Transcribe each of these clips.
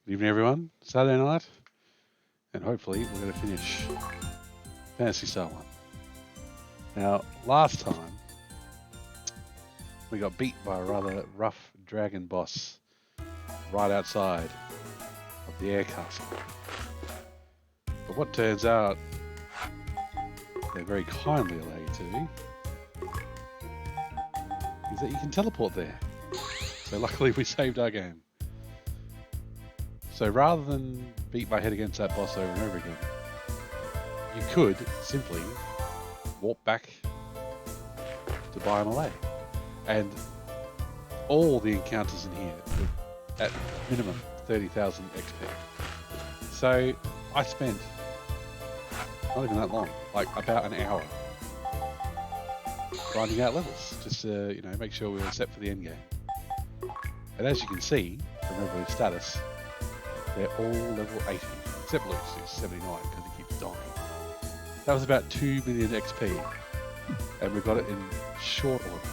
Good evening, everyone. Saturday night, and hopefully we're going to finish Fantasy Star 1. Now, last time we got beat by a rather rough dragon boss right outside of the air castle. But what turns out they very kindly allow you to is that you can teleport there. So luckily we saved our game. So rather than beat my head against that boss over and over again, you could simply walk back to Malay. And all the encounters in here at minimum 30,000 XP. So I spent not even that long, like about an hour, grinding out levels just to make sure we were set for the end game. And as you can see from everybody's status, they're all level 80, except Luke's, who's 79 because he keeps dying. That was about 2 million XP, and we got it in short order.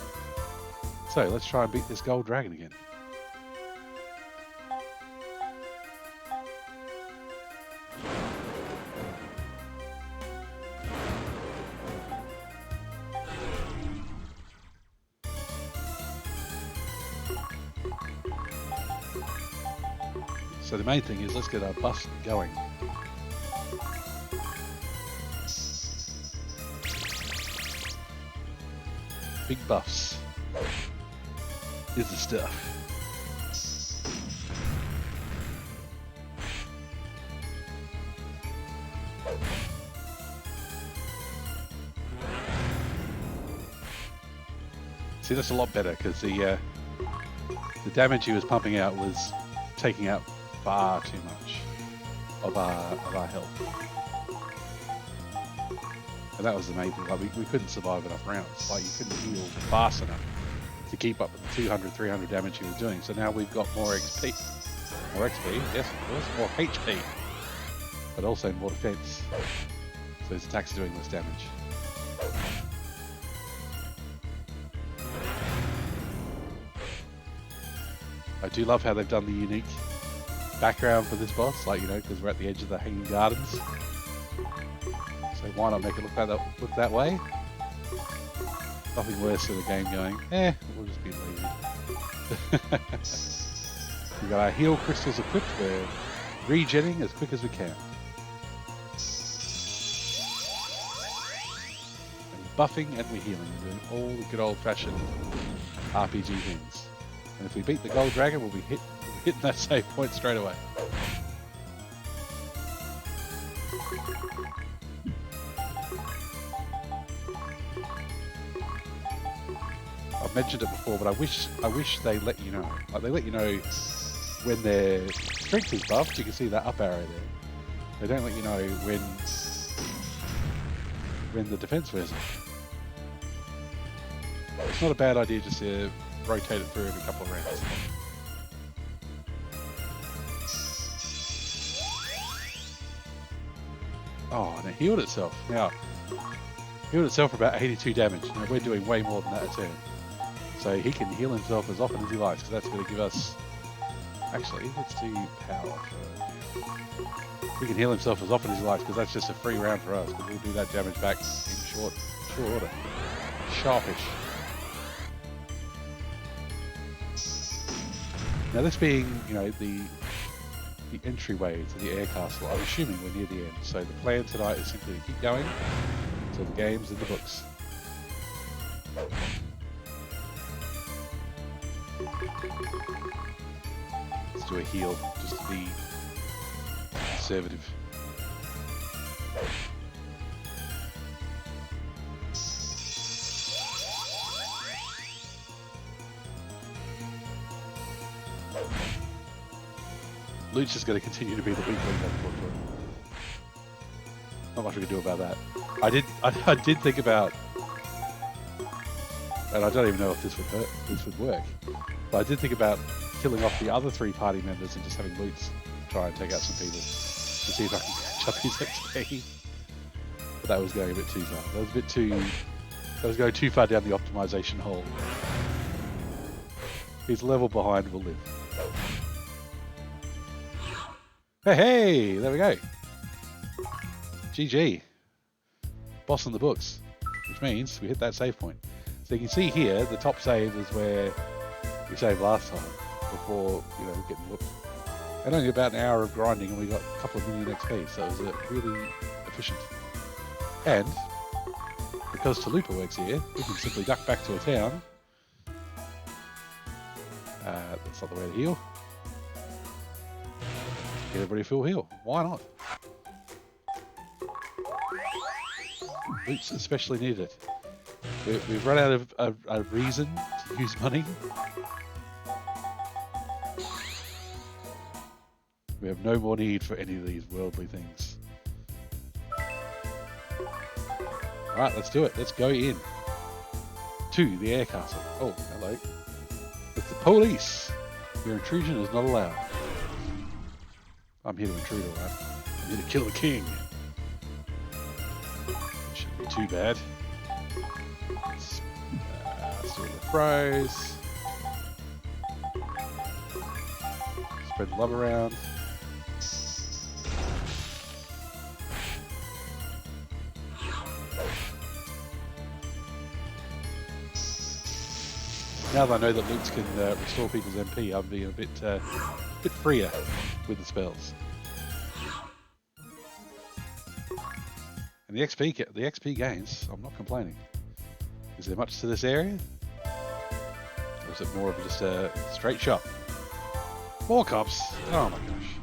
So let's try and beat this gold dragon again. So the main thing is let's get our buffs going. Big buffs is the stuff. See, that's a lot better because the damage he was pumping out was taking out far too much of our health, and that was the main thing. Like we couldn't survive enough rounds. Like you couldn't heal fast enough to keep up with the 200, 300 damage he was doing. So now we've got more XP, yes, of course, more HP, but also more defense. So his attacks are doing less damage. I do love how they've done the unique background for this boss, because we're at the edge of the Hanging Gardens. So why not make it look that way? Nothing worse than a game going, we'll just be lazy. We got our heal crystals equipped. We're regenning as quick as we can. And buffing and we're healing. We're doing all the good old-fashioned RPG things. And if we beat the gold dragon, we'll be hitting that save point straight away. I've mentioned it before, but I wish they let you know. Like they let you know when their strength is buffed. You can see that up arrow there. They don't let you know when the defense wears off. It's not a bad idea just to rotate it through every couple of rounds. Oh, and it healed itself. Now, healed itself for about 82 damage. Now, we're doing way more than that a turn. So he can heal himself as often as he likes, because that's going to give us... Actually, let's do power for now. He can heal himself as often as he likes, because that's just a free round for us, because we'll do that damage back in short order. Sharpish. Now this being, the entryway to the air castle, I'm assuming we're near the end. So the plan tonight is simply to keep going until the game's in the books. Let's do a heal, just to be conservative. Luch is going to continue to be the weak link, unfortunately. Not much we can do about that. I did think about, and I don't even know if this would work, but I did think about killing off the other 3 party members and just having Luch try and take out some people to see if I can catch up his XP. But that was going a bit too far. That was going too far down the optimization hole. He's level behind will live. Hey, hey, there we go. GG. Boss in the books, which means we hit that save point. So you can see here, the top save is where we saved last time before, getting whooped. And only about an hour of grinding and we got a couple of million XP, so it was really efficient. And because Talupa works here, we can simply duck back to a town. That's not the way to heal. Get everybody full heal. Why not? Loot's especially needed. We've run out of a reason to use money. We have no more need for any of these worldly things. Alright, let's do it. Let's go in to the air castle. Oh, hello. It's the police. Your intrusion is not allowed. I'm here to intrude, alright. I'm here to kill the king. It shouldn't be too bad. Let's do the fries. Spread the love around. Now that I know that loots can restore people's MP, I'm being a bit freer with the spells. And the XP gains, I'm not complaining. Is there much to this area? Or is it more of just a straight shot? More cops! Oh my gosh.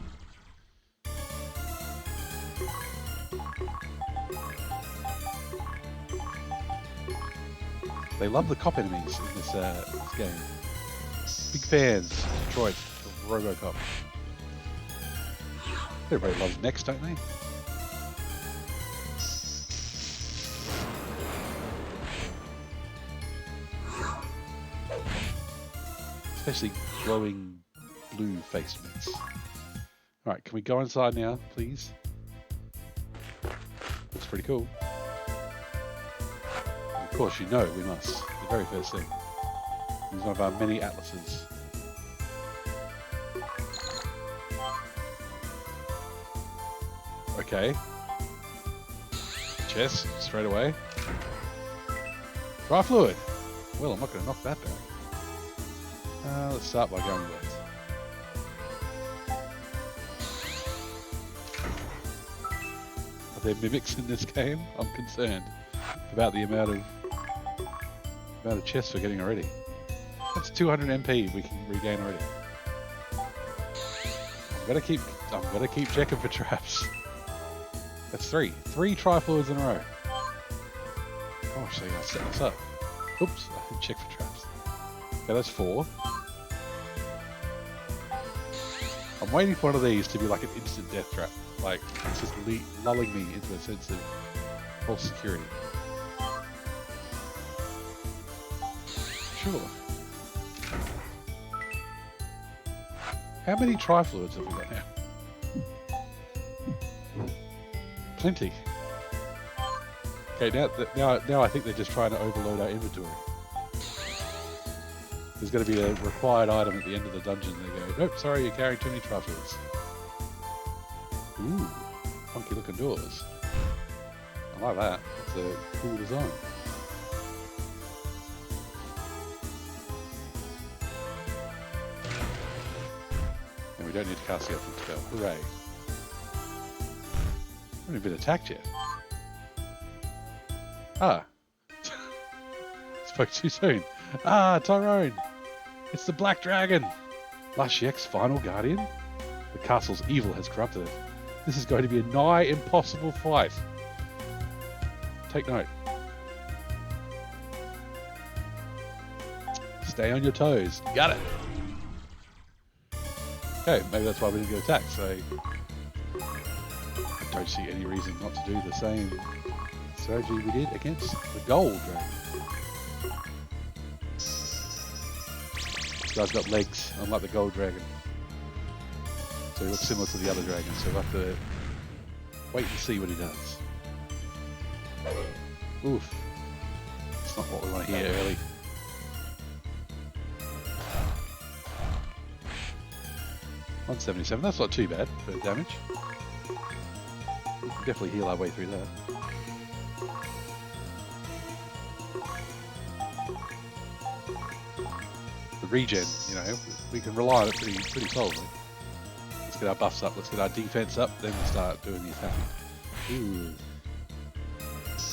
They love the cop enemies in this game. Big fans, Detroit, of RoboCop. Everybody loves Next, don't they? Especially glowing blue faced mix. Alright, can we go inside now, please? Looks pretty cool. Of course, we must. The very first thing. It's one of our many atlases. Okay. Chest, straight away. Dry fluid. Well, I'm not going to knock that back. Let's start by going left. Are there mimics in this game? I'm concerned about the amount of chests we're getting already. That's 200 MP we can regain already. I'm gonna keep checking for traps. That's three tri-fluids in a row. Gosh, they gotta set us up. Oops, I didn't check for traps. Okay, that's 4. I'm waiting for one of these to be like an instant death trap. Like, it's just lulling me into a sense of false security. Sure. How many tri-fluids have we got now? Plenty. Okay, now I think they're just trying to overload our inventory. There's going to be a required item at the end of the dungeon. They go, nope, sorry, you're carrying too many tri-fluids. Ooh, funky looking doors. I like that. It's a cool design. And we don't need to cast the open spell. Hooray. I haven't even been attacked yet. Ah. Spoke too soon. Ah, Tyrone. It's the Black Dragon. Shiec's final guardian. The castle's evil has corrupted it. This is going to be a nigh impossible fight. Take note. Stay on your toes. Got it. Okay, maybe that's why we didn't get attacked, so I don't see any reason not to do the same strategy we did against the Gold Dragon. This guy's got legs, unlike the Gold Dragon. So he looks similar to the other dragons, so we'll have to wait and see what he does. Oof. It's not what we want to hear early. 177, that's not too bad for damage. We can definitely heal our way through that. The regen, you know, we can rely on it pretty solidly. Let's get our buffs up, let's get our defense up, then we'll start doing the attacking. Ooh.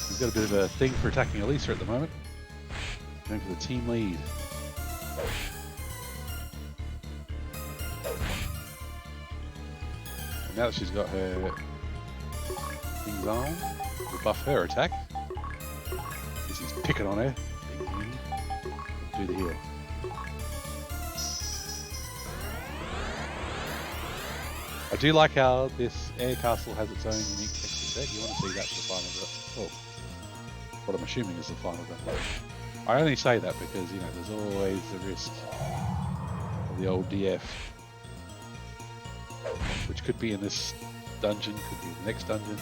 We've got a bit of a thing for attacking Elisa at the moment. Going for the team lead. And now that she's got her things on, we'll buff her attack. Because he's picking on her. Big meanie. Do the heal. I do like how this air castle has its own unique texture set. You want to see that for the final. Oh, what I'm assuming is the final gun. I only say that because, you know, there's always the risk of the old DF, which could be in this dungeon, could be in the next dungeon.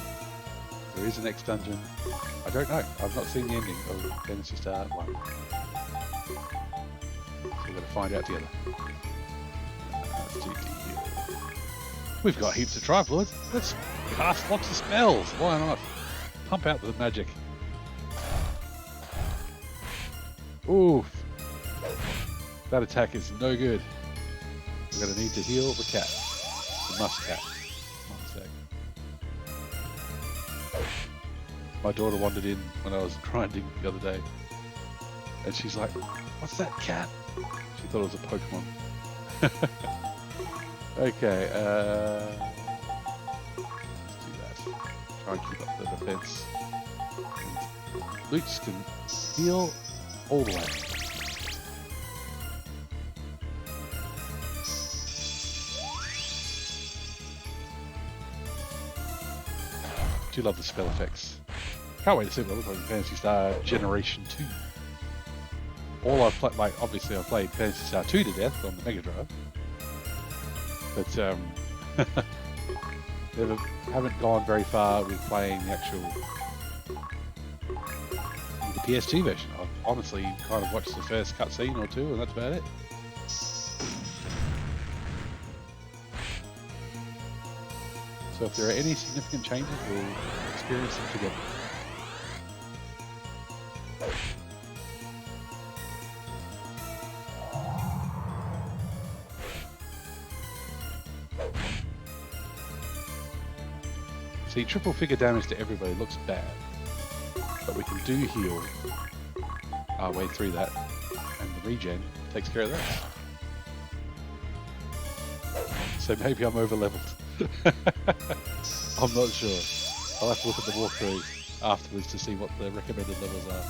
There is a next dungeon. I don't know. I've not seen the ending of Phantasy Star 1. So we've got to find out together. We've got heaps of Trifluids. Let's cast lots of spells. Why not? Pump out the magic. Oof. That attack is no good. We're going to need to heal the cat. The musk cat. One sec. My daughter wandered in when I was grinding the other day. And she's like, what's that cat? She thought it was a Pokemon. Okay, let's do that. Try and keep up the defense. And Lutz can heal all the way. Do love the spell effects. Can't wait to see what it looks like in Phantasy Star Generation 2. All I've played, like, obviously I've played Phantasy Star 2 to death on the Mega Drive. But never, haven't gone very far with playing the actual the PS2 version. I've honestly kind of watched the first cutscene or two, and that's about it. So if there are any significant changes, we'll experience them together. See, triple figure damage to everybody looks bad, but we can do heal our way through that, and the regen takes care of that. So maybe I'm over leveled. I'm not sure. I'll have to look at the walkthrough afterwards to see what the recommended levels are.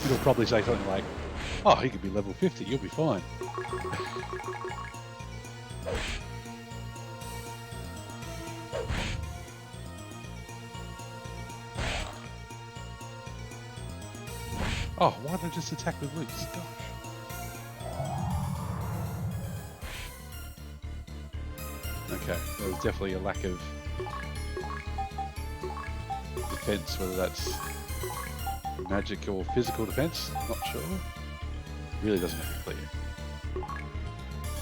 It'll probably say something like, oh, he could be level 50, you'll be fine. Oh, why don't I just attack with Luke's? Gosh. Okay, there was definitely a lack of defense, whether that's magic or physical defense, not sure. Really doesn't make it clear.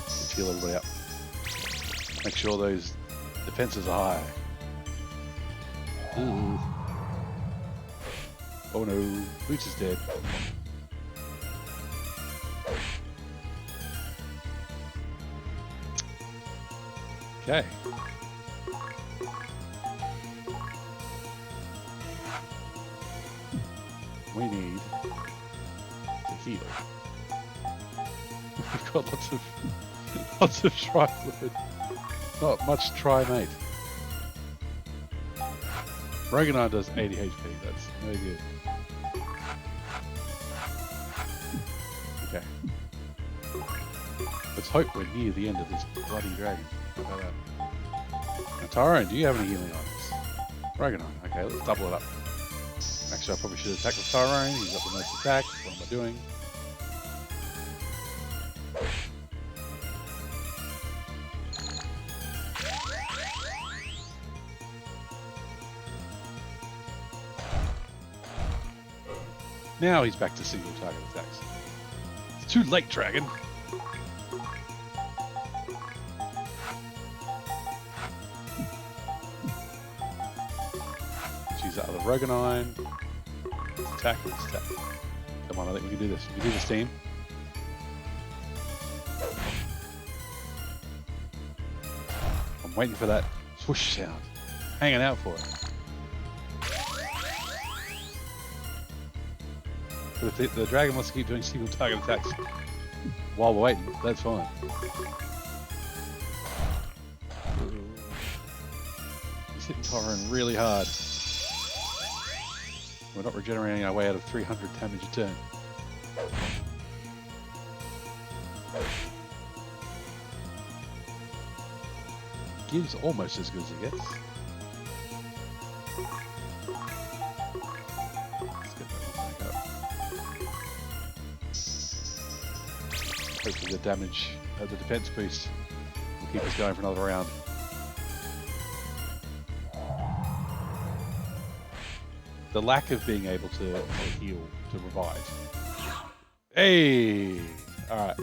Let's heal everybody up. Make sure those defenses are high. Ooh. Oh no, Boots is dead. Okay. We need to heal. We've got lots of tri-fluid. Not much tri-mate. Roganine does 80 HP, that's no good. Okay. Let's hope we're near the end of this bloody dragon. How about that? Now, Tyrone, do you have any healing items? Roganine, okay, let's double it up. Actually, I probably should attack with Tyrone. He's got the most attack. What am I doing? Now he's back to single target attacks. It's Too late, dragon. Let's use that other Roganine. Let's attack. Let's attack. Come on, I think we can do this. We can do this, team. I'm waiting for that swoosh sound. Hanging out for it. But if the dragon wants to keep doing single target attacks while we're waiting, that's fine. He's hitting Tauren really hard. We're not regenerating our way out of 300 damage a turn. Gives almost as good as it gets. Let's get that one back up. Hopefully the damage, the defense boost will keep us going for another round. The lack of being able to heal, to revive. Hey! Alright.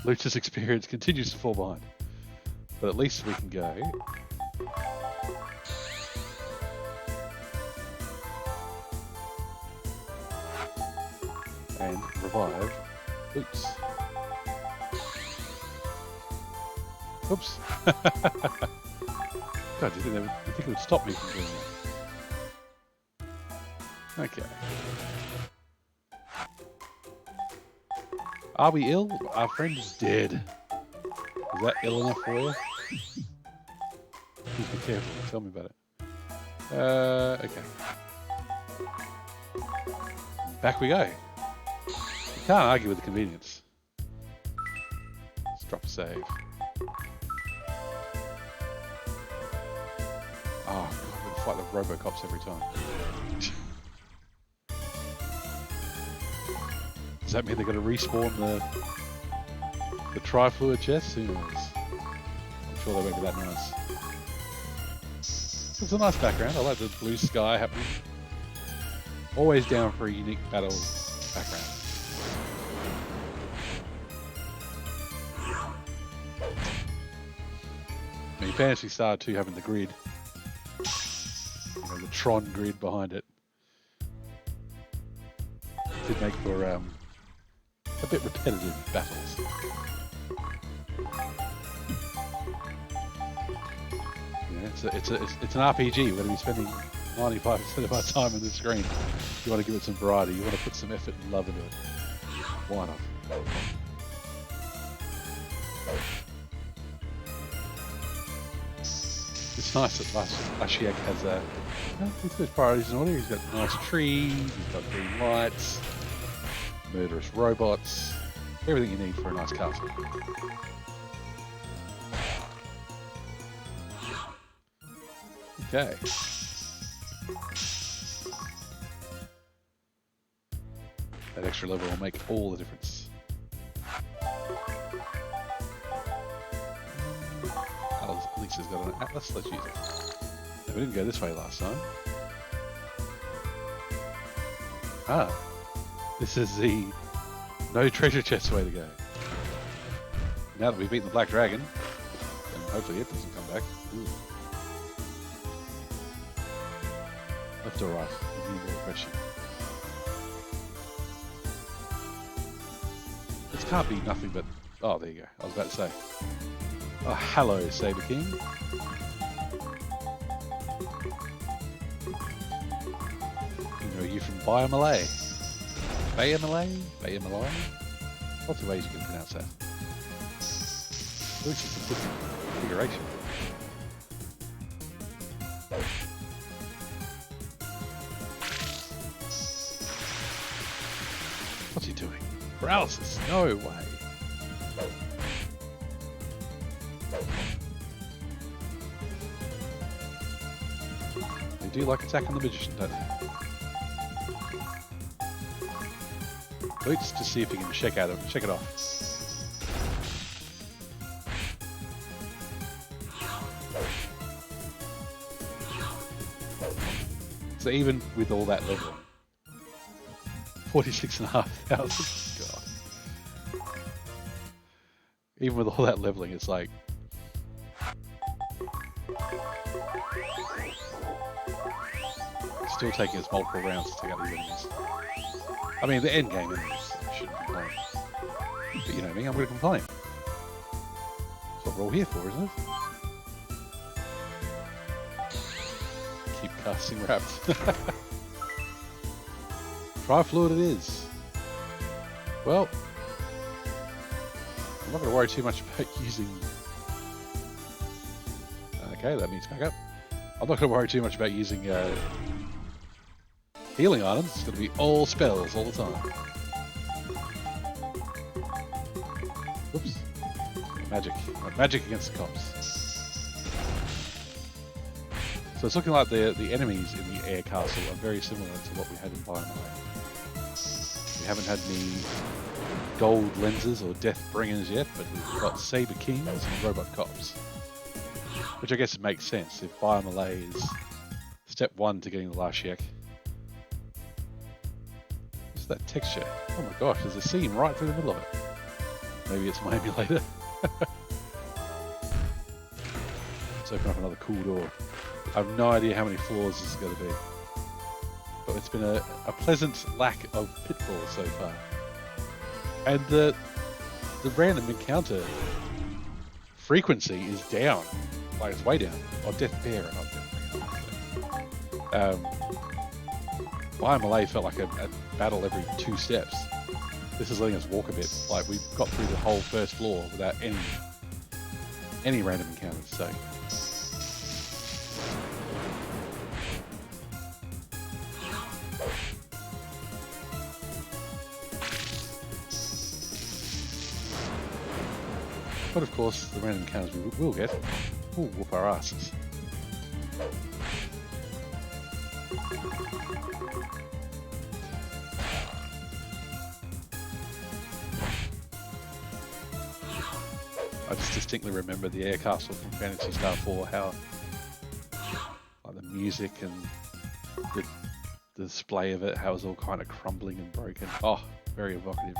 Lucha's experience continues to fall behind. But at least we can go. And revive. Oops. Oops. God, do you think it would stop me from doing that? Okay. Are we ill? Our friend is dead. Is that ill enough for you? Please be careful. Tell me about it. Okay. Back we go. You can't argue with the convenience. Let's drop a save. Oh, God, we're going to fight the Robocops every time. Does that mean they're going to respawn the Trifluid chest? Who knows? I'm sure they won't be that nice. It's a nice background. I like the blue sky happening. Always down for a unique battle background. I mean, Phantasy Star 2 having the grid. You know, the Tron grid behind it. Did make for a bit repetitive battles. It's an RPG. We're going to be spending 95% of our time on the screen. You want to give it some variety. You want to put some effort and love into it. Why not? It's nice that our Shiec has he's got his priorities in order. He's got nice trees. He's got green lights, murderous robots, everything you need for a nice castle. Okay. That extra level will make all the difference. Lisa's got an atlas, let's use it. No, we didn't go this way last time. Ah, this is the no treasure chest way to go. Now that we've beaten the Black Dragon, and hopefully it doesn't come back. Ooh. Left or right? Any more question? This can't be nothing but... Oh, there you go. I was about to say. Oh, hello, Saber King. Are you from Biomalay? Biomalay? Biomalay? Lots of ways you can pronounce that. At least it's a different configuration. What's he doing? Paralysis? No way. They do like attacking the magician, don't they? Let's just see if we can check it off. So even with all that leveling, 46,500. God. Even with all that leveling, it's like... It's still taking us multiple rounds to take out these enemies. I mean, the end game enemies shouldn't complain. But you know me, I'm going to complain. That's what we're all here for, isn't it? Keep casting wrapped. Tri-fluid it is. Well, I'm not going to worry too much about using... Okay, that means back up. I'm not going to worry too much about using healing items. It's going to be all spells all the time. Whoops. Magic. Magic against the cops. So it's looking like the enemies in the air castle are very similar to what we had in Biomullay. We haven't had any gold lenses or death bringers yet, but we've got saber kings and robot cops. Which I guess it makes sense if Biomullay is step 1 to getting the last Shiec. What's that texture? Oh my gosh, there's a seam right through the middle of it. Maybe it's my emulator. Let's open up another cool door. I have no idea how many floors this is going to be. But it's been a pleasant lack of pitfalls so far. And the random encounter frequency is down. Like it's way down. Oh, Death Bear, not Death Bear. Biomullay felt like a battle every 2 steps. This is letting us walk a bit. Like we got through the whole first floor without any random encounters. So. But of course, the random encounters we will get will whoop our asses. I just distinctly remember the air castle from Phantasy Star 4, how like the music and the display of it, how it was all kind of crumbling and broken. Oh, very evocative.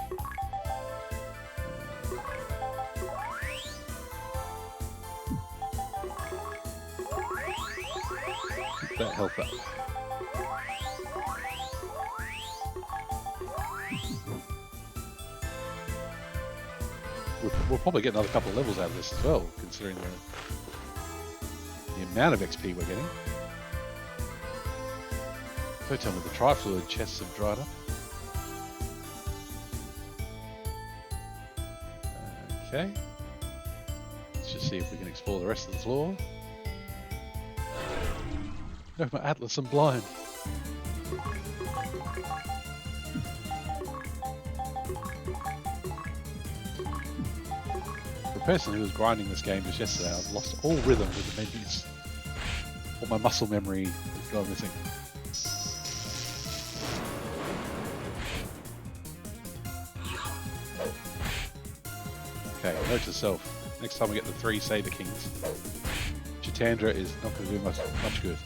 Keep that health up. We'll probably get another couple of levels out of this as well, considering the amount of XP we're getting. Don't tell me the tri-fluid chests have dried up. Okay. Let's just see if we can explore the rest of the floor. No, my atlas, I'm blind. The person who was grinding this game just yesterday, I've lost all rhythm with the menus. All my muscle memory is gone missing. Okay, note to self. Next time we get the 3 Saber Kings, Chitandra is not going to do much good.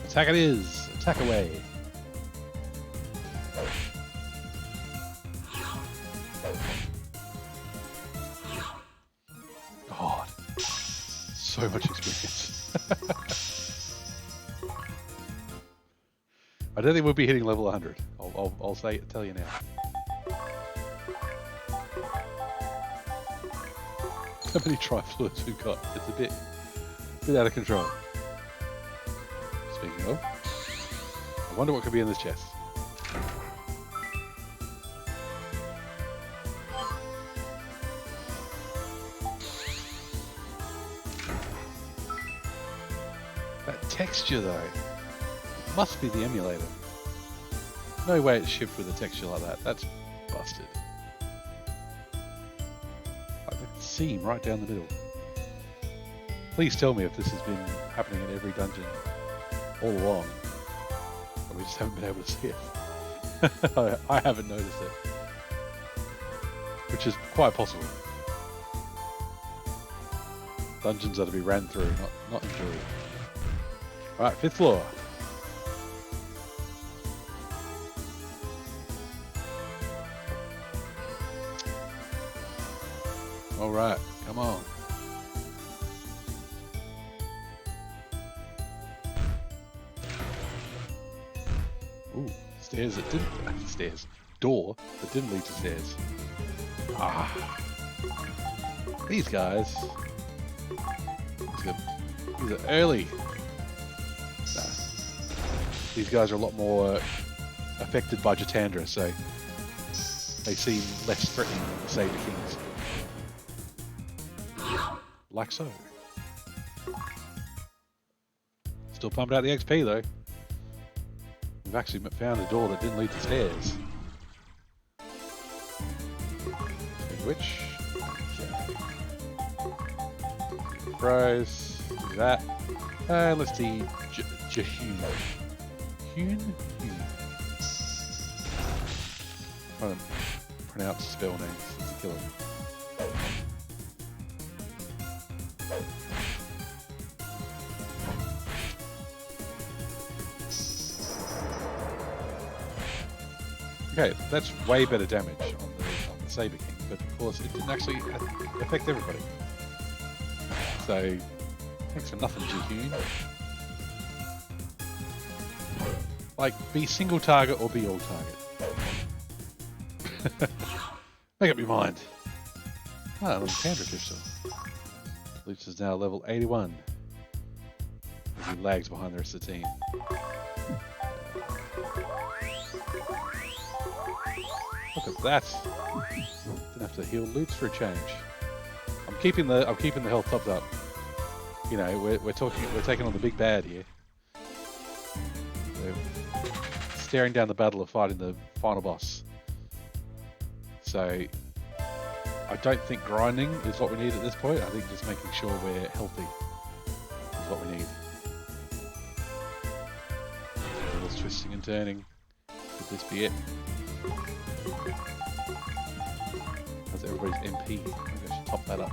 Attack it is! Attack away! God, so much experience. I don't think we'll be hitting level 100. I'll tell you now. How many tri-fluids we've got? It's a bit out of control. Speaking of, I wonder what could be in this chest. That texture though, it must be the emulator. No way it's shipped with a texture like that. That's busted. Like the seam right down the middle. Please tell me if this has been happening in every dungeon all along. But we just haven't been able to see it. I haven't noticed it. Which is quite possible. Dungeons are to be ran through, not enjoyed. Alright, 5th floor. All right, come on. Ooh, stairs that didn't... Stairs. Door that didn't lead to stairs. Ah. These guys. These are early. No. These guys are a lot more affected by Jatandra, so they seem less threatening than the Saber Kings. Like so. Still pumping out the XP though. We've actually found a door that didn't lead to stairs. Which? Okay. Fries. Do that. And let's see. Jahun. Hune? Trying to pronounce spell names. It's a killer. Okay, that's way better damage on the Saber King, but of course it didn't actually affect everybody. So, thanks for nothing, Jihun. Like, be single target or be all target. Make up your mind. Ah, another Chandra pistol. Luch is now level 81. As he lags behind the rest of the team. Look at that. Didn't have to heal Lutz for a change. I'm keeping the health topped up. You know, we're taking on the big bad here. We're staring down the battle of fighting the final boss. So I don't think grinding is what we need at this point. I think just making sure we're healthy is what we need. All this twisting and turning. Could this be it? How's everybody's MP? Maybe I should top that up.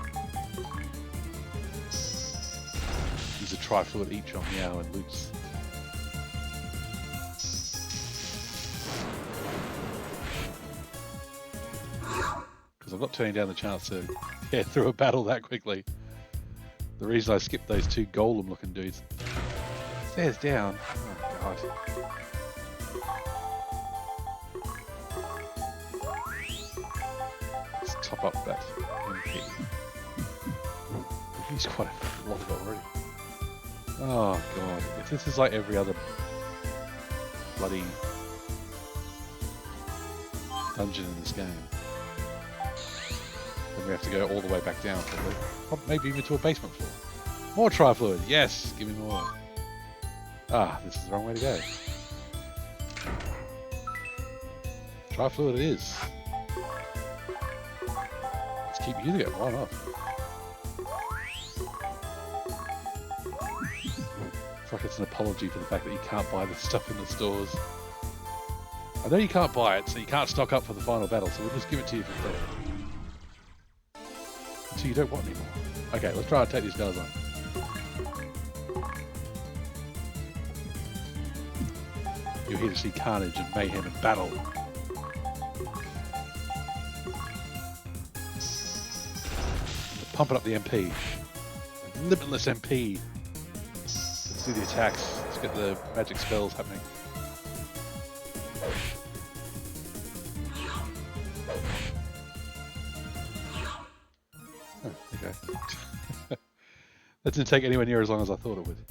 Use a tri-fluid each on Meow and Lutz. Because I'm not turning down the chance to get through a battle that quickly. The reason I skipped those two golem looking dudes. Stairs down. Oh god. Top up that MP. He's quite a lot of it already. Oh god, if this is like every other bloody dungeon in this game, then we have to go all the way back down, probably. Or maybe even to a basement floor. More tri-fluid, yes, give me more. Ah, this is the wrong way to go. Tri-fluid it is. Keep using it, why not? It's like it's an apology for the fact that you can't buy this stuff in the stores. I know you can't buy it, so you can't stock up for the final battle, so we'll just give it to you for free. So you don't want anymore. Okay, let's try and take these guys on. You're here to see carnage and mayhem and battle. Pumping up the MP. Limitless MP. Let's do the attacks. Let's get the magic spells happening. Oh, okay. That didn't take anywhere near as long as I thought it would.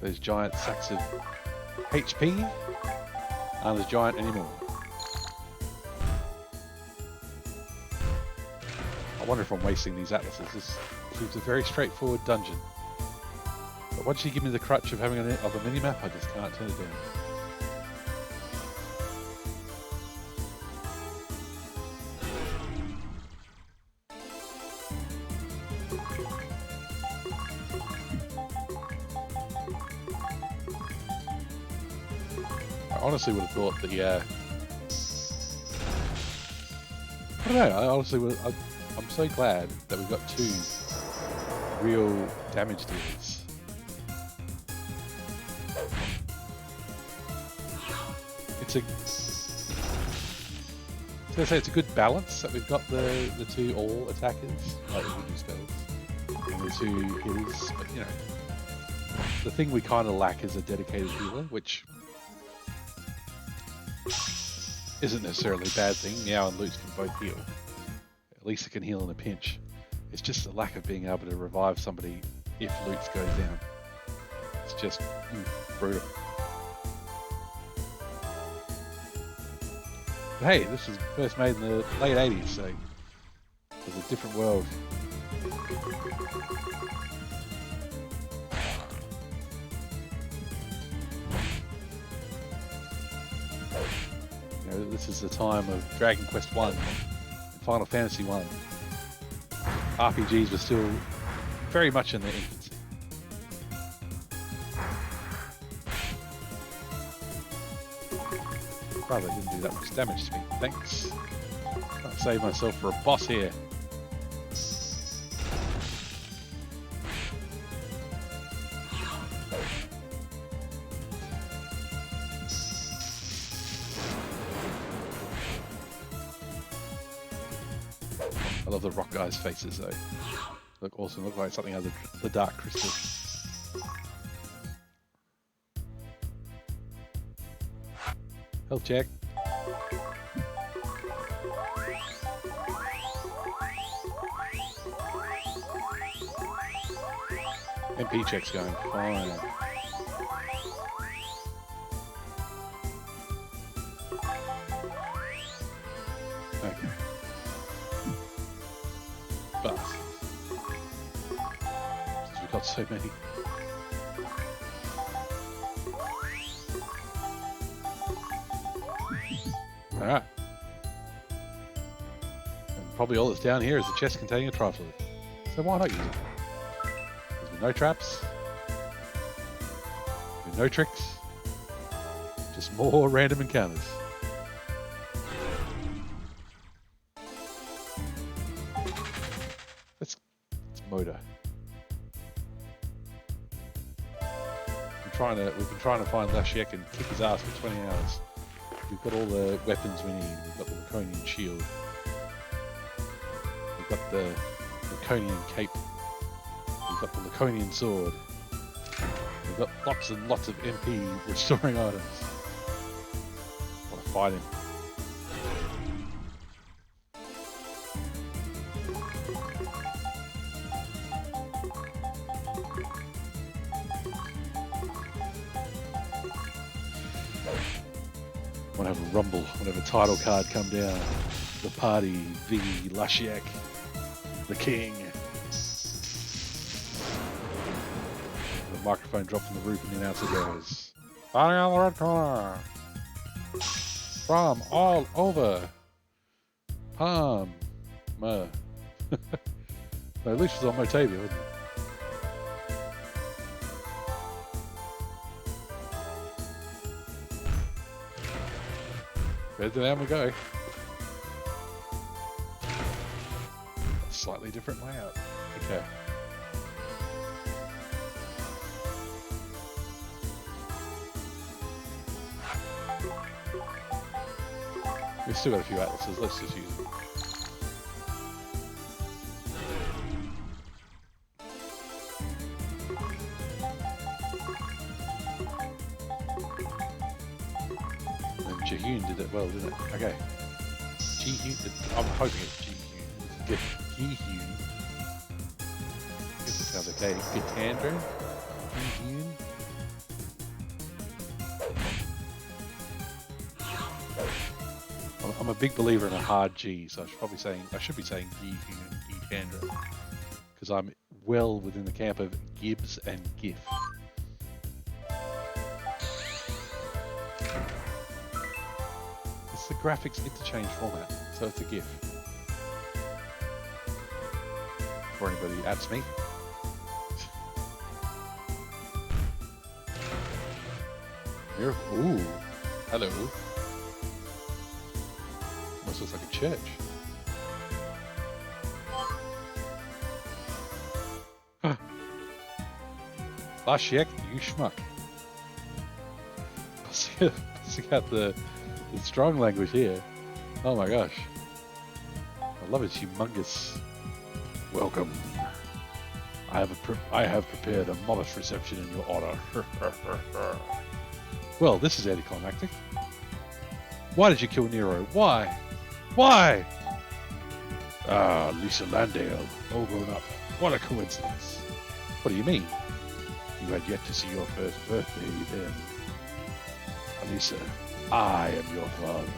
Those giant sacks of HP aren't as giant anymore. I wonder if I'm wasting these atlases. This seems a very straightforward dungeon. But once you give me the crutch of having a mini-map, I just can't turn it down. I honestly would have thought that, yeah... I don't know, I honestly would have... I'm so glad that we've got two real damage dealers. It's So I say it's a good balance that we've got the two all attackers, like the voodoo spells, and the two healers. But you know, the thing we kind of lack is a dedicated healer, which isn't necessarily a bad thing. Meow and Lutz can both heal. At least it can heal in a pinch. It's just the lack of being able to revive somebody if Lutz goes down. It's just brutal. But hey, this was first made in the late 80s, so it was a different world. You know, this is the time of Dragon Quest 1 and Final Fantasy 1. RPGs were still very much in their infancy. Brother didn't do that much damage to me, thanks. Trying to save myself for a boss here. I love the rock guys' faces though. Look awesome, look like something out of the Dark Crystal. Health check. MP check's going fine. Okay. But since we've got so many. Alright. And probably all that's down here is a chest containing a trifle. So why not use it? There's been no traps. There's been no tricks. Just more random encounters. Let's motor. We've been trying to find Shiec and kick his ass for 20 hours. We've got all the weapons we need. We've got the Laconian shield. We've got the Laconian cape. We've got the Laconian sword. We've got lots and lots of MP restoring items. I want to fight him. I want to have a rumble, I want to have a title card come down. The party, the Shiec, the king. The microphone dropped from the roof and the announcer goes, "Party on the red corner. From all over. Palm. No, at least it was on Motavia, wasn't it? Down we go. A slightly different layout. Okay. We've still got a few atlases. Let's just use them. Jihyun did it well, didn't it? Okay. Jihyun, I'm hoping it's Jihyun. Jihyun. I guess it sounds okay. Gitandra? Jihyun? I'm a big believer in a hard G, so I should be saying Jihyun, Gitandra. Because I'm well within the camp of Gibbs and GIF. The graphics interchange format, so it's a GIF. For anybody who adds me. Here, ooh, hello. Almost looks like a church. Shiec, you schmuck. I'll see out the strong language here. Oh my gosh. I love his humongous welcome. I have prepared a modest reception in your honor. Well, this is anticlimactic. Why did you kill Nero? Why? Why? Ah, Lisa Landale, all grown up. What a coincidence. What do you mean? You had yet to see your first birthday then. Elisa, I am your father.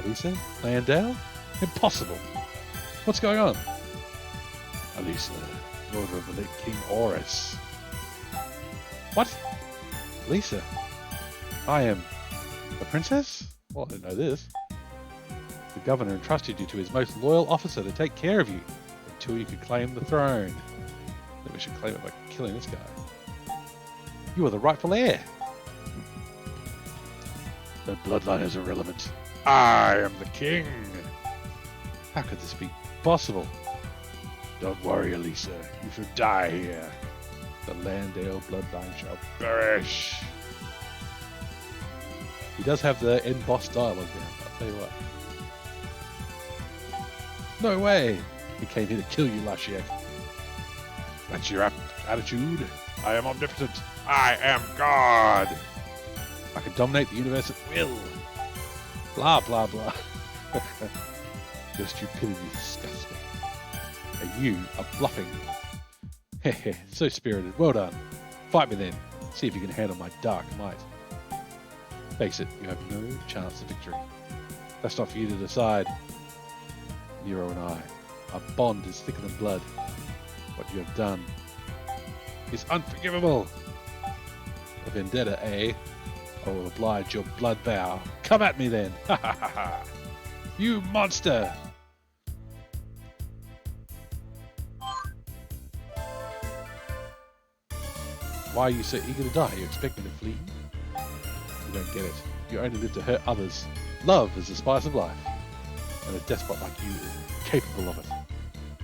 Elisa? Landale? Impossible. What's going on? Elisa, daughter of the late King Horus. What? Lisa? I am a princess? Well, I didn't know this. The governor entrusted you to his most loyal officer to take care of you until you could claim the throne. Then we should claim it by killing this guy. You are the rightful heir. The bloodline is irrelevant. I am the king. How could this be possible? Don't worry, Elisa. You shall die here. The Landale bloodline shall perish. He does have the end boss dialogue down, I'll tell you what. No way! He came here to kill you, Shiec. That's your attitude? I am omnipotent. I am God! I can dominate the universe at will. Blah, blah, blah. Your stupidity disgusts me. And you are bluffing. Heh, so spirited. Well done. Fight me then. See if you can handle my dark might. Face it, you have no chance of victory. That's not for you to decide. Nero and I, our bond is thicker than blood. What you have done is unforgivable. A vendetta, eh? I will oblige your blood vow. Come at me then! Ha ha ha ha! You monster! Why are you so eager to die? You expect me to flee? You don't get it. You only live to hurt others. Love is the spice of life. And a despot like you is capable of it.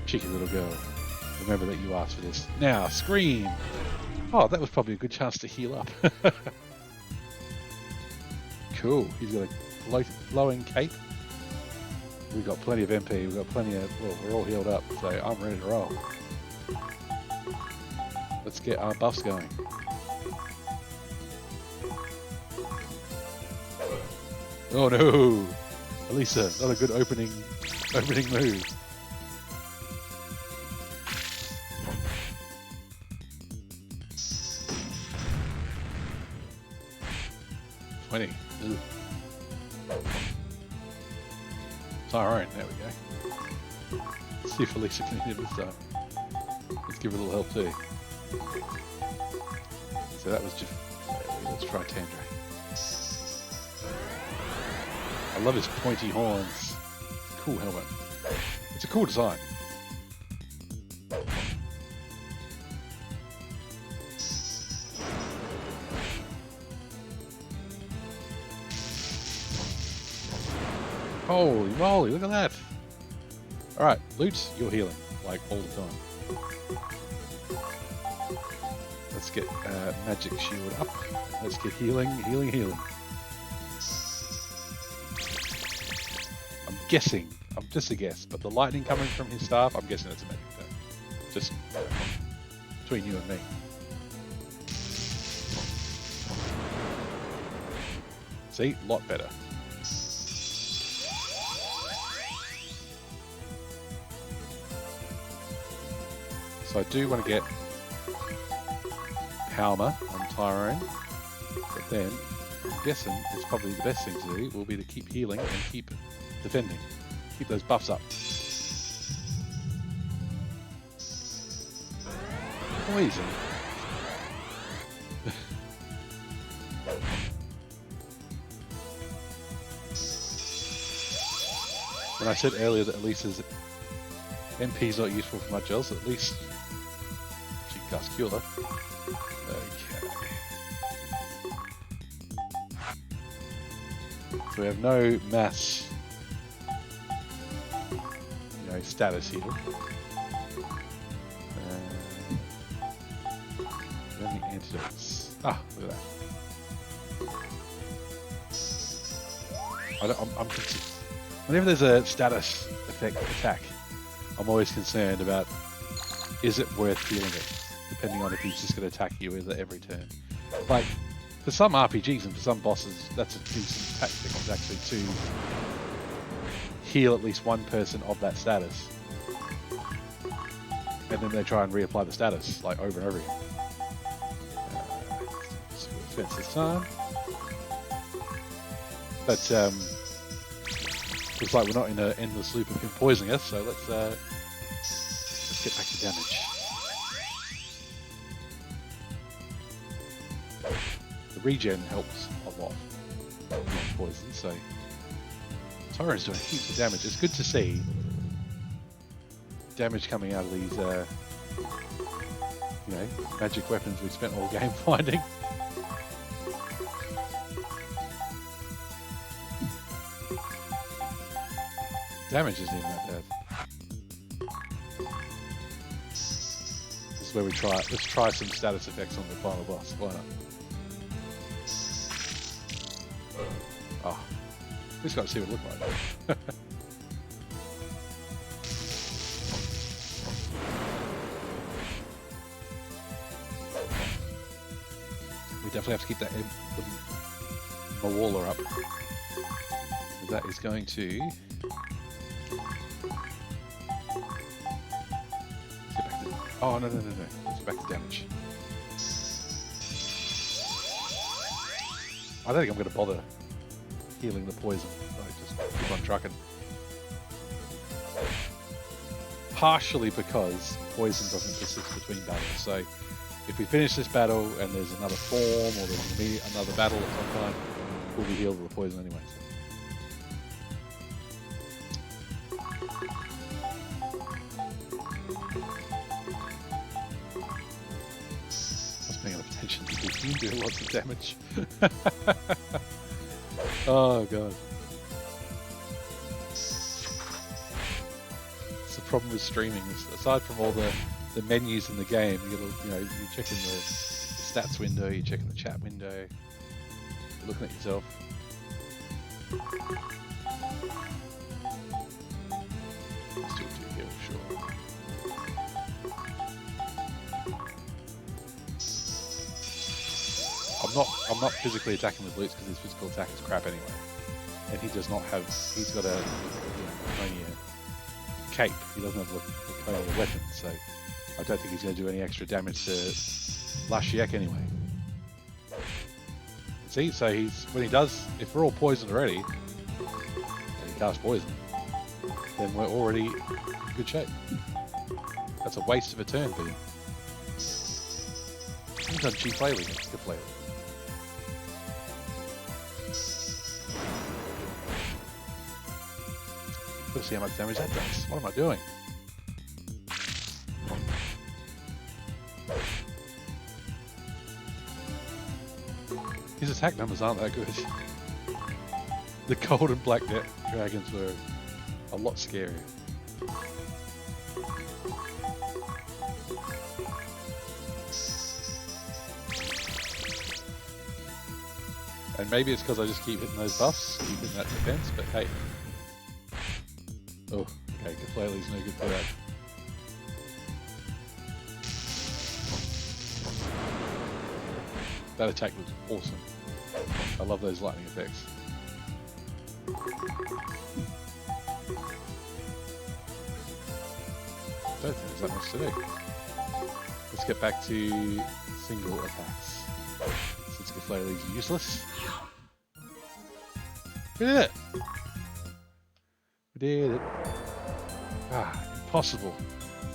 Cheeky little girl. Remember that you asked for this. Now, scream! Oh, that was probably a good chance to heal up. Cool. He's got a glowing cape. We've got plenty of MP. We've got plenty of... Well, we're all healed up, so I'm ready to roll. Let's get our buffs going. Oh no! Elisa, not a good opening move. Ugh. Tyrone, there we go. Let's see if Elisa can hit this time. Let's give her a little help too. So that was just... Let's try Tandre. I love his pointy horns. Cool helmet. It's a cool design. Holy moly, look at that. Alright, loot, you're healing, like all the time. Let's get magic shield up. Let's get healing. I'm guessing, I'm just a guess, but the lightning coming from his staff, I'm guessing it's a magic thing. Just between you and me. See, a lot better. So I do want to get Palmer on Tyrone, but then I'm guessing it's probably the best thing to do will be to keep healing and keep defending. Keep those buffs up. Poison. When I said earlier that Elisa's MP is not useful for much else, at least she can cast Cure. Okay. So we have no mass, status here. Only antidotes. Ah, look at that. I'm confused. Whenever there's a status effect attack, I'm always concerned about, is it worth healing it, depending on if he's just going to attack you every turn. Like, for some RPGs and for some bosses, that's a decent tactic, is actually to heal at least one person of that status. And then they try and reapply the status, like, over and over again. Defense this time. But, looks like we're not in an endless loop of him poisoning us, so let's get back to damage. The regen helps a lot with poison, so Tyrant's doing heaps of damage. It's good to see damage coming out of these, you know, magic weapons we spent all game finding. Damage isn't even that bad. This is where we try. Let's try some status effects on the final boss. Why not? Oh, just got to see what it looks like. We definitely have to keep that Mawala up. That is going to. Oh, no. Let's get back to damage. I don't think I'm going to bother healing the poison. I just keep on trucking. Partially because poison doesn't persist between battles. So if we finish this battle and there's another form or there's going to be another battle at some time, we'll be healed with the poison anyway. So. You do lots of damage. Oh god. It's the problem with streaming. Aside from all the menus in the game, you're checking the stats window, you're checking the chat window, you're looking at yourself. Let's do it to you, sure. I'm not physically attacking with Lutz because his physical attack is crap anyway. And he does not have, he's got only a cape. He doesn't have a weapon, so I don't think he's going to do any extra damage to Shiec anyway. See, so when he does, if we're all poisoned already, and he casts poison, then we're already in good shape. That's a waste of a turn for you. He's done G flailing, good flailing. Let's see how much damage that does. What am I doing? His attack numbers aren't that good. The gold and black dragons were a lot scarier. And maybe it's because I just keep hitting those buffs, keep hitting that defense, but hey. Oh, okay, Keflali's no good for that. That attack was awesome. I love those lightning effects. Don't think there's that much to do. Let's get back to single attacks. Since Keflali's useless. We did it! We did it. Ah, impossible.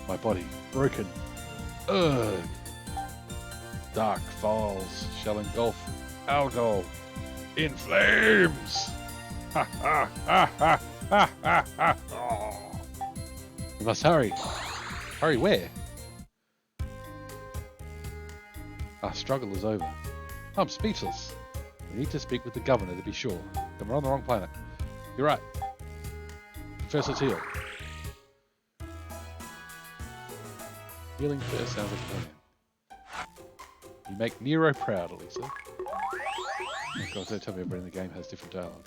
My body broken. Ugh. Dark falls shall engulf Algol in flames. Ha ha ha ha ha ha ha. Oh. We must hurry. Hurry where? Our struggle is over. I'm speechless. We need to speak with the governor to be sure. Then we're on the wrong planet. You're right. Professor Teal. Healing first sounds like a plan. You make Nero proud, Elisa. Oh god, don't tell me everybody in the game has different dialogue.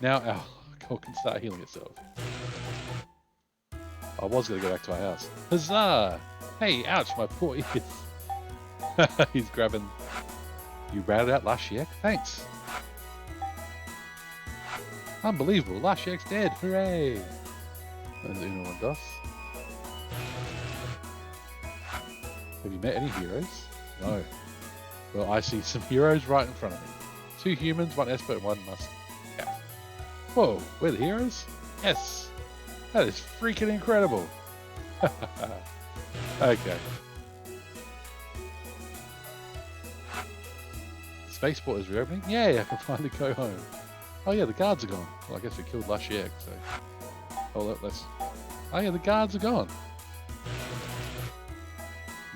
Now our Alcohol can start healing itself. I was going to go back to our house. Huzzah! Hey, ouch, my poor ears. He's grabbing... You routed out last Shiec? Thanks. Unbelievable, last Shiec's dead. Hooray! And Uno and Dos. Have you met any heroes? No. Well, I see some heroes right in front of me. 2 humans, 1 Esper, and 1 Musk. Yeah. Whoa, we're the heroes? Yes! That is freaking incredible! Okay. Spaceport is reopening? Yay, I can finally go home. Oh yeah, the guards are gone. Well, I guess we killed last Shiec, so... Oh, let's... Oh yeah, the guards are gone.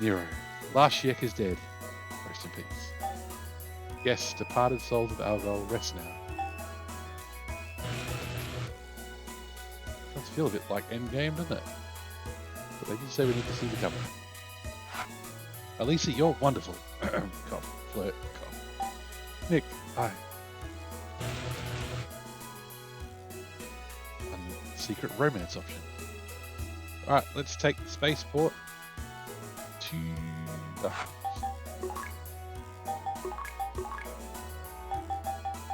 Nero. Last Shiec is dead. Rest in peace. Yes, departed souls of Algol rest now. Does feel a bit like Endgame, doesn't it? But they did say we need to see the governor. Elisa, you're wonderful. Cough, flirt, cough. Nick, hi. Secret romance option. Alright, let's take the spaceport to the...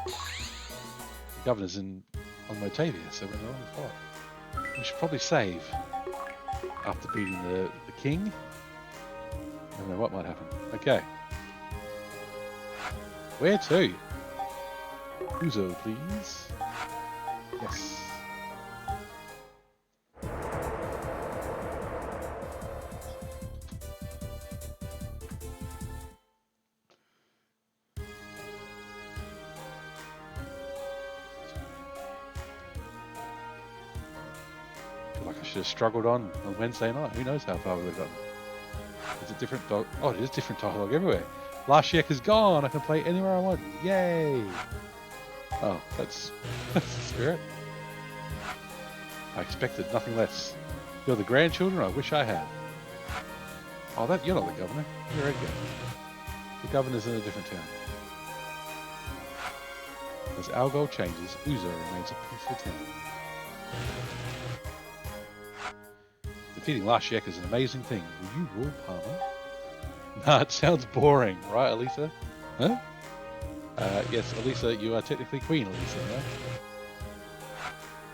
The governor's on Motavia, so we're in the wrong spot. We should probably save after beating the king. I don't know what might happen. Okay. Where to? Uzo, please. Yes. Should have struggled on Wednesday night. Who knows how far we've gotten? Is it different dog? Oh, it is different dialogue everywhere. Last Shiec is gone. I can play anywhere I want. Yay! Oh, that's the spirit. I expected nothing less. You're the grandchildren I wish I had. Oh, you're not the governor. You're Edgar. The governor's in a different town. As Algol changes, Uzo remains a peaceful town. Defeating last Shiec is an amazing thing. Will you rule Palmer? Nah, it sounds boring, right, Elisa? Huh? Yes, Elisa, you are technically Queen, Elisa, right?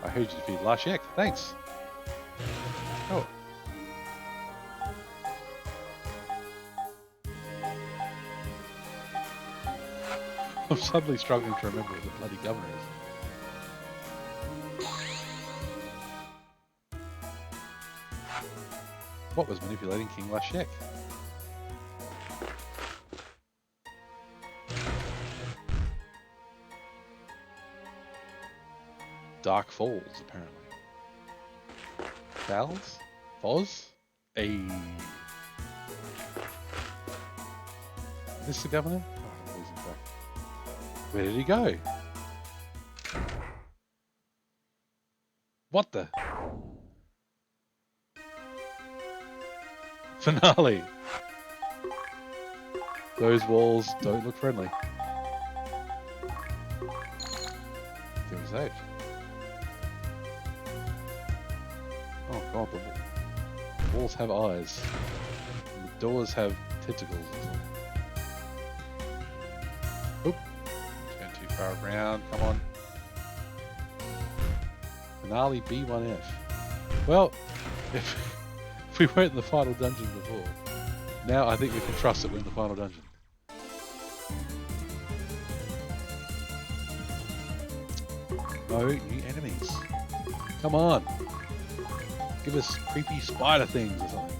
I heard you defeated last Shiec. Thanks. Oh. I'm suddenly struggling to remember who the bloody governor is. What was manipulating King last Shiec? Dark Falls, apparently. Falls? Foz? Is this the governor? Oh, I'm losing track. Where did he go? What the? Finale. Those walls don't look friendly. Can we save? Oh god, the walls have eyes. And the doors have tentacles or something. Oop. Going too far around, come on. Finale B1F. Well, if we weren't in the final dungeon before, now I think we can trust that we're in the final dungeon. No new enemies. Come on. Give us creepy spider things or something.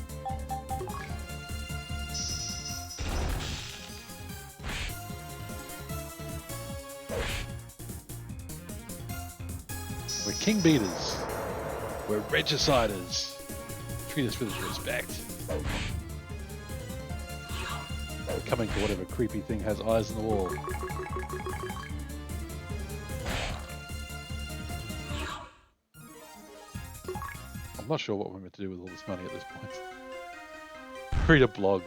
We're king beaters. We're regiciders. Treat us with respect. We're coming to whatever creepy thing has eyes on the wall. I'm not sure what we're meant to do with all this money at this point. I read a blog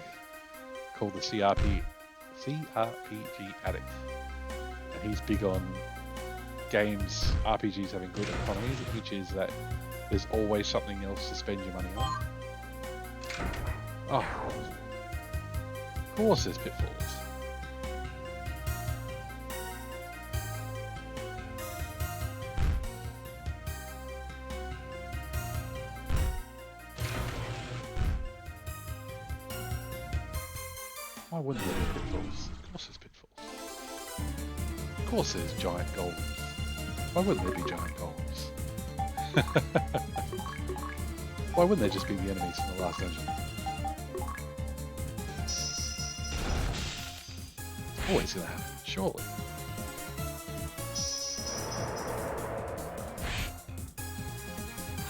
called the CRPG Addict, and he's big on games, RPGs having good economies, which is that There's always something else to spend your money on. Oh, of course there's pitfalls. Why wouldn't there be pitfalls? Of course there's pitfalls. Of course there's giant golems. Why wouldn't there be giant golems? Why wouldn't there just be the enemies in the last dungeon? It's always going to happen, surely.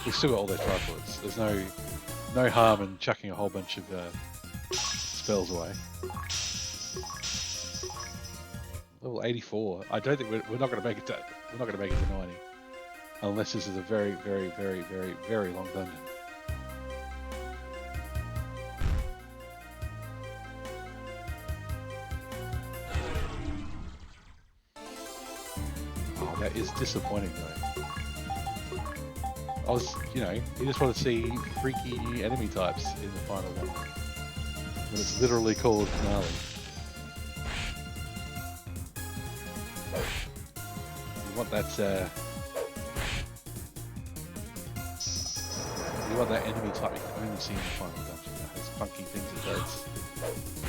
We've still got all their trifords. There's no harm in chucking a whole bunch of spells away. Level 84. I don't think we're not going to make it to 90, unless this is a very, very, very, very, very long dungeon. Oh, that is disappointing though. I was, you just want to see freaky new enemy types in the final one, when it's literally called finale. You want that, enemy type you can only see in the final dungeon that has funky things it does.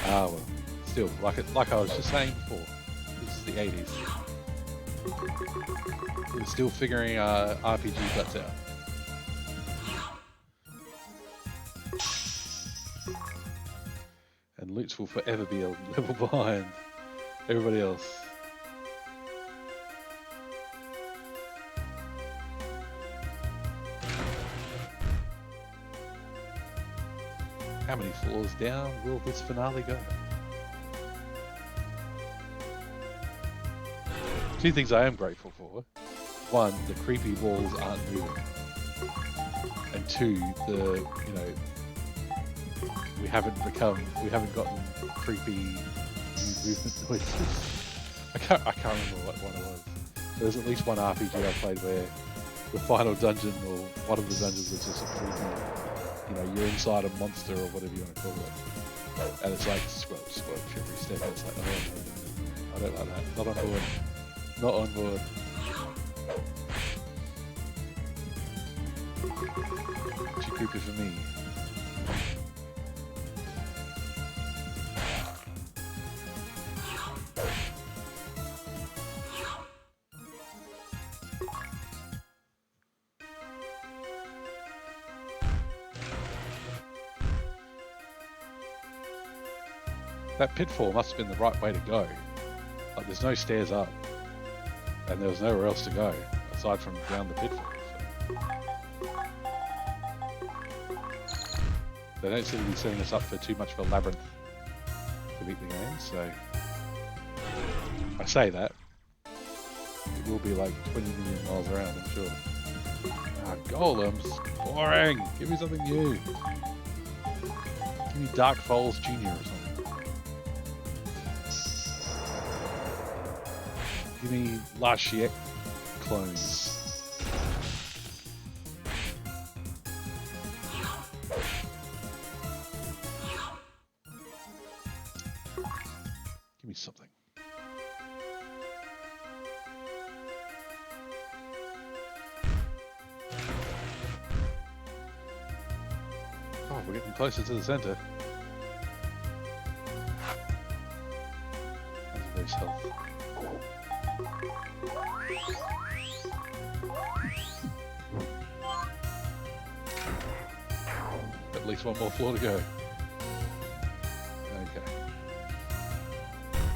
Ah well, still, like I was just saying before, this is the 80s. We're still figuring RPG guts out. And loots will forever be a level behind everybody else. How many floors down will this finale go? Two things I am grateful for. One, the creepy walls aren't moving. And two, we haven't gotten creepy new movement noises. I can't remember what one it was. There's at least one RPG I played where the final dungeon or one of the dungeons was just a creepy, you're inside a monster or whatever you want to call it. And it's like squelch every step, and it's like, oh, no, I don't like that. Not on board. Not on board. Too creepy for me. That pitfall must have been the right way to go. Like, there's no stairs up, and there was nowhere else to go aside from down the pitfall. So. They don't seem to be setting us up for too much of a labyrinth to beat the game. So I say that it will be like 20 million miles around, I'm sure. Ah, golems, boring. Give me something new. Give me Dark Falls Jr. or something. Give me last Shiec clones. Give me something. Oh, we're getting closer to the center. That's very health. At least one more floor to go. Okay.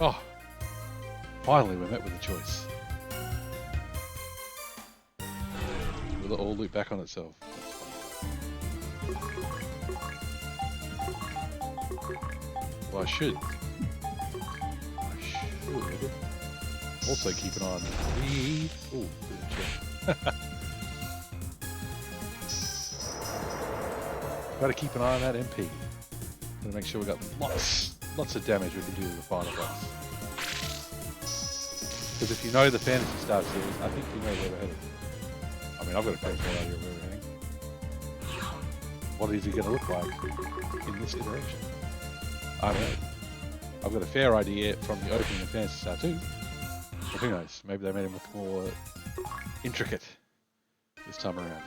Oh, finally we're met with a choice. Will it all loop back on itself? Well, I should. Also keep an eye on the speed. Oh, good check. Gotta keep an eye on that MP. Gotta make sure we got lots of damage we can do to the final boss. Because if you know the Fantasy Star series, I think you know where we're headed. I mean, I've got a pretty good idea of where we're heading. what is he going to look like in this iteration? I don't know. I've got a fair idea from the opening of Phantasy Star 2. But who knows? Maybe they made him look more intricate this time around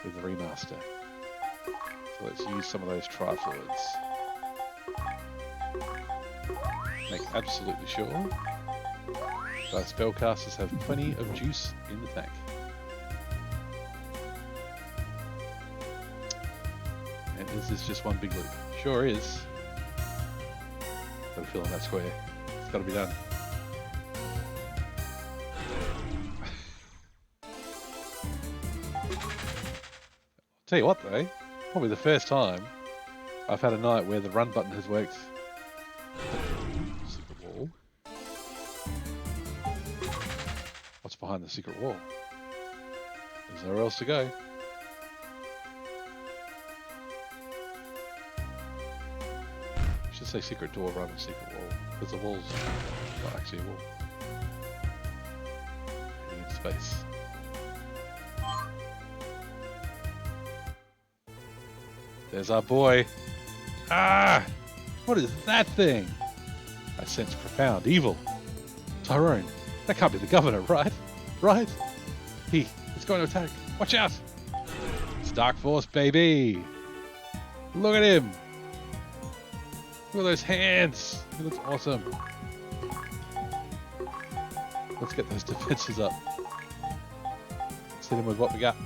with the remaster. So let's use some of those trifluids. Make absolutely sure that our spellcasters have plenty of juice in the tank. And is this just one big loop? Sure is. Got to fill in that square. It's got to be done. Tell you what though, probably the first time I've had a night where the run button has worked. Secret wall. What's behind the secret wall? There's nowhere else to go. I should say secret door rather than secret wall, because the wall's not actually a wall. You need space. There's our boy. Ah! What is that thing? I sense profound evil. Tyrone, that can't be the governor, right? Right? He's going to attack. Watch out! It's Dark Force, baby! Look at him! Look at those hands! He looks awesome. Let's get those defenses up. Let's hit him with what we got.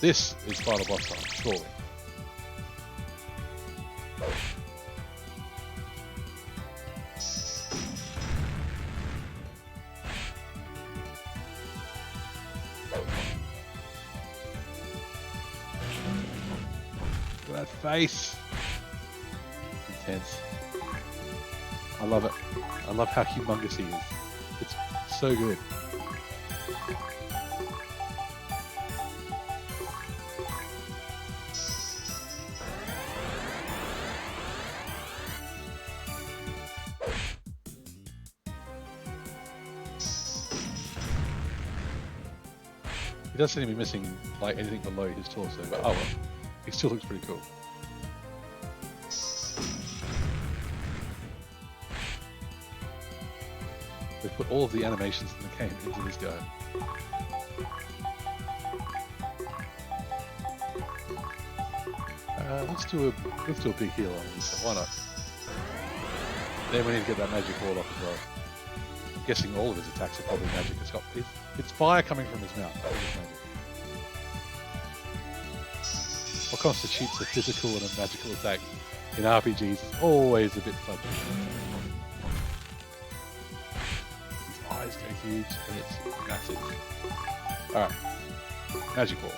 This is final boss time, surely. Look at that face. Intense. I love it. I love how humongous he is. It's so good. He does seem to be missing like anything below his torso, but oh well, he still looks pretty cool. They put all of the animations in the game into this guy. Let's do a big heal on this. Why not? Then we need to get that magic wall off as well. I'm guessing all of his attacks are probably magic. It's fire coming from his mouth. That is magic. What constitutes a physical and a magical attack in RPGs is always a bit fudgy. His eyes go huge and it's massive. Alright. Magic wall.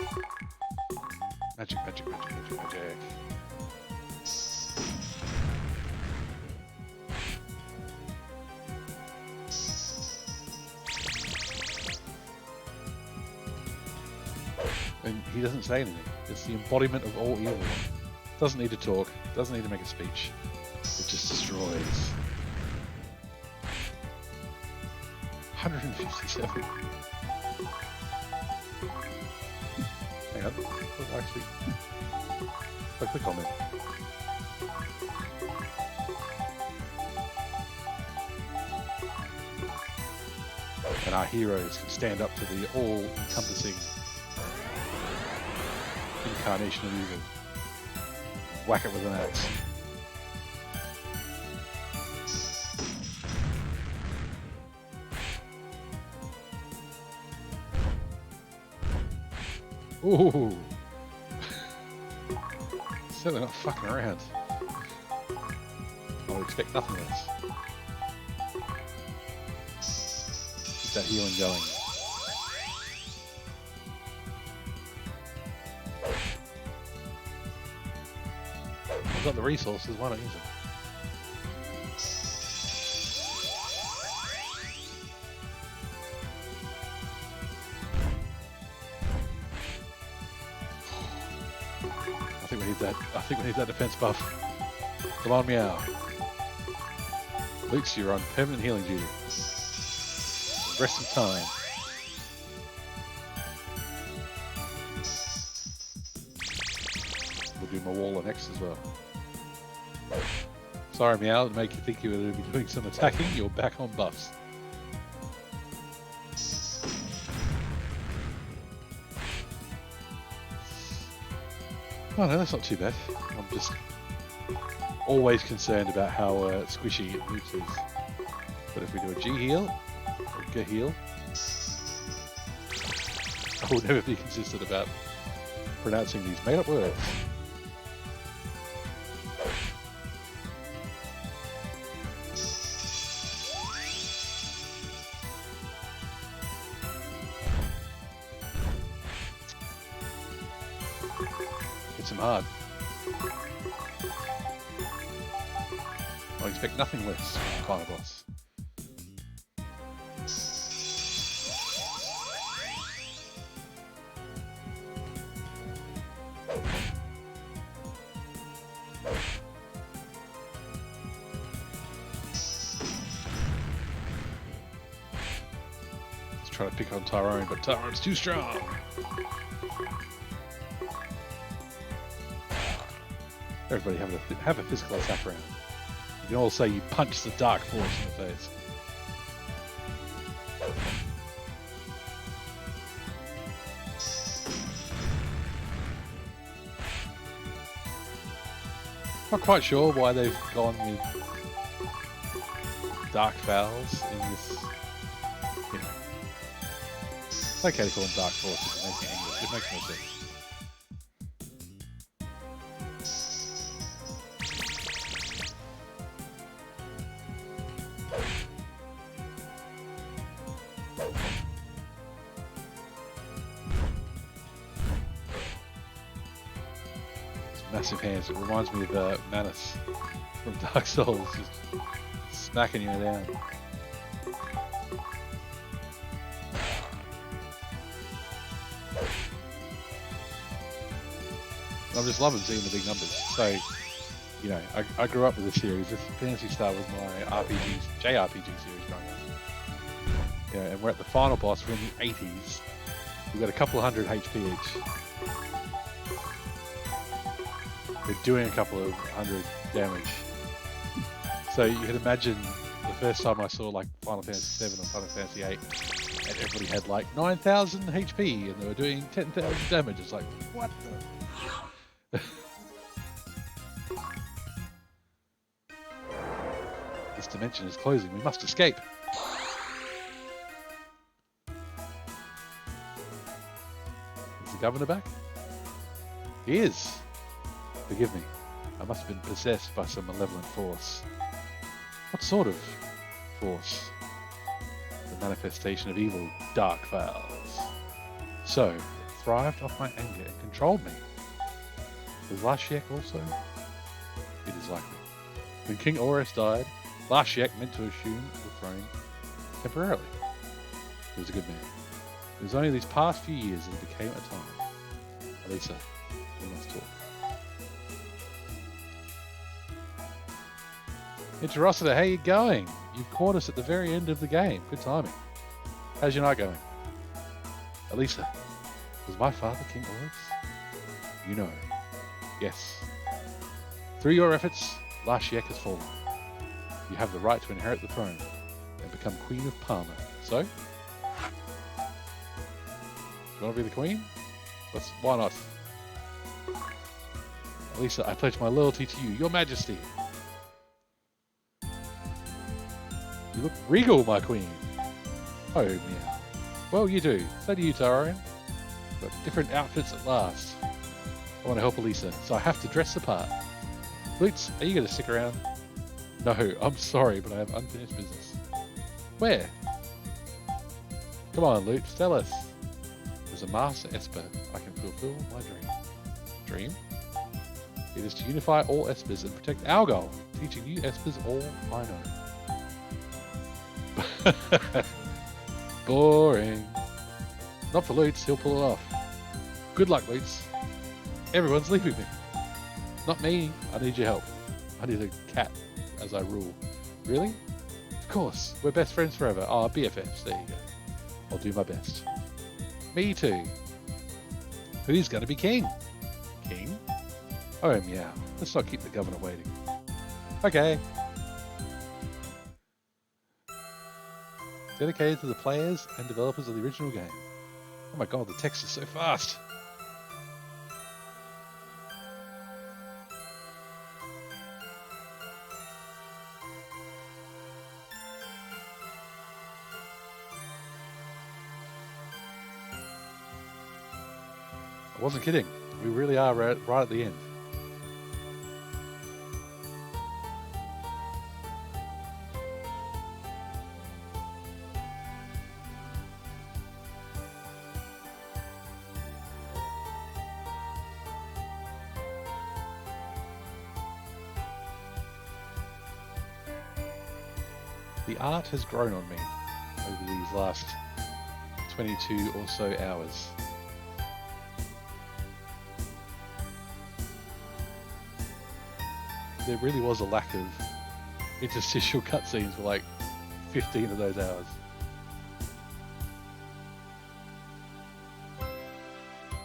Magic, magic, magic, magic, magic. And he doesn't say anything. It's the embodiment of all evil. Doesn't need to talk. Doesn't need to make a speech. It just destroys. 157. Hang on. Actually, if I click on it. And our heroes can stand up to the all-encompassing incarnation of evil. Whack it with an axe. Ooh. Certainly not fucking around. I would expect nothing less. Keep that healing going. I've got the resources, why not use them? I think we need that defense buff. Come on, meow. Luke's, you're on permanent healing duty. Rest of time. do my wall next as well. Sorry, Meow, to make you think you were going to be doing some attacking. You're back on buffs. Oh no, that's not too bad. I'm just always concerned about how squishy Newts is. But if we do a G heal, or a G heal, I will never be consistent about pronouncing these made up words. Hits him hard. I expect nothing less from the final boss. Let's try to pick on Tyrone, but Tyrone's too strong. Everybody have a physical attack round. You can all say you punch the dark force in the face. Not quite sure why they've gone with dark vowels in this. You know, it's okay to call them dark forces and make it English. It makes no sense. Massive hands. It reminds me of Manus from Dark Souls, just smacking you down. I'm just loving seeing the big numbers. So, you know, I grew up with this series. This Phantasy Star was my JRPG series growing up. Yeah, and we're at the final boss. We're in the 80s. We've got a couple of hundred HP each. We're doing a couple of hundred damage. So you can imagine the first time I saw like Final Fantasy 7 or Final Fantasy 8 and everybody had like 9,000 HP and they were doing 10,000 damage. It's like, what the? This dimension is closing. We must escape. Is the governor back? He is. Forgive me, I must have been possessed by some malevolent force. What sort of force? The manifestation of evil, dark vowels. So, it thrived off my anger and controlled me. Was last Shiec also? It is likely. When King Ores died, last Shiec meant to assume the throne temporarily. He was a good man. It was only these past few years that it became a time. Elisa, we must talk. Interrosita, how you going? You've caught us at the very end of the game. Good timing. How's your night going? Elisa, was my father King Ores? You know. Yes. Through your efforts, last Shiec has fallen. You have the right to inherit the throne and become Queen of Parma. So? You want to be the Queen? Why not? Elisa, I pledge my loyalty to you, Your Majesty. You look regal, my queen. Oh, yeah. Well, you do. So do you, Tyrone. Got different outfits at last. I want to help Elisa, so I have to dress the part. Lutz, are you going to stick around? No, I'm sorry, but I have unfinished business. Where? Come on, Lutz, tell us. As a master Esper, I can fulfill my dream. Dream? It is to unify all Espers and protect our goal, teaching you Espers all I know. Boring. Not for Lutz, he'll pull it off. Good luck, Lutz. Everyone's leaving me. Not me, I need your help. I need a cat as I rule. Really? Of course, we're best friends forever. Oh, BFFs, there you go. I'll do my best. Me too. Who's going to be king? King? Oh, meow. Let's not keep the governor waiting. Okay. Dedicated to the players and developers of the original game. Oh my god, the text is so fast. I wasn't kidding. We really are right at the end. The art has grown on me over these last 22 or so hours. There really was a lack of interstitial cutscenes for like 15 of those hours.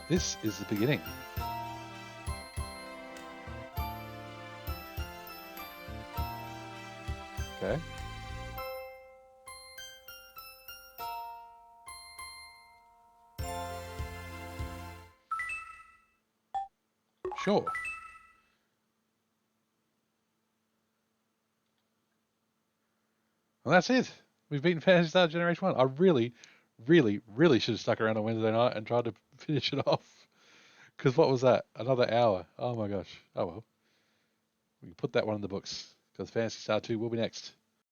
This is the beginning. Okay. Sure. Well, that's it. We've beaten Phantasy Star Generation 1. I really, really, really should have stuck around on Wednesday night and tried to finish it off. Because what was that? Another hour. Oh my gosh. Oh well. We can put that one in the books. Because Phantasy Star 2 will be next.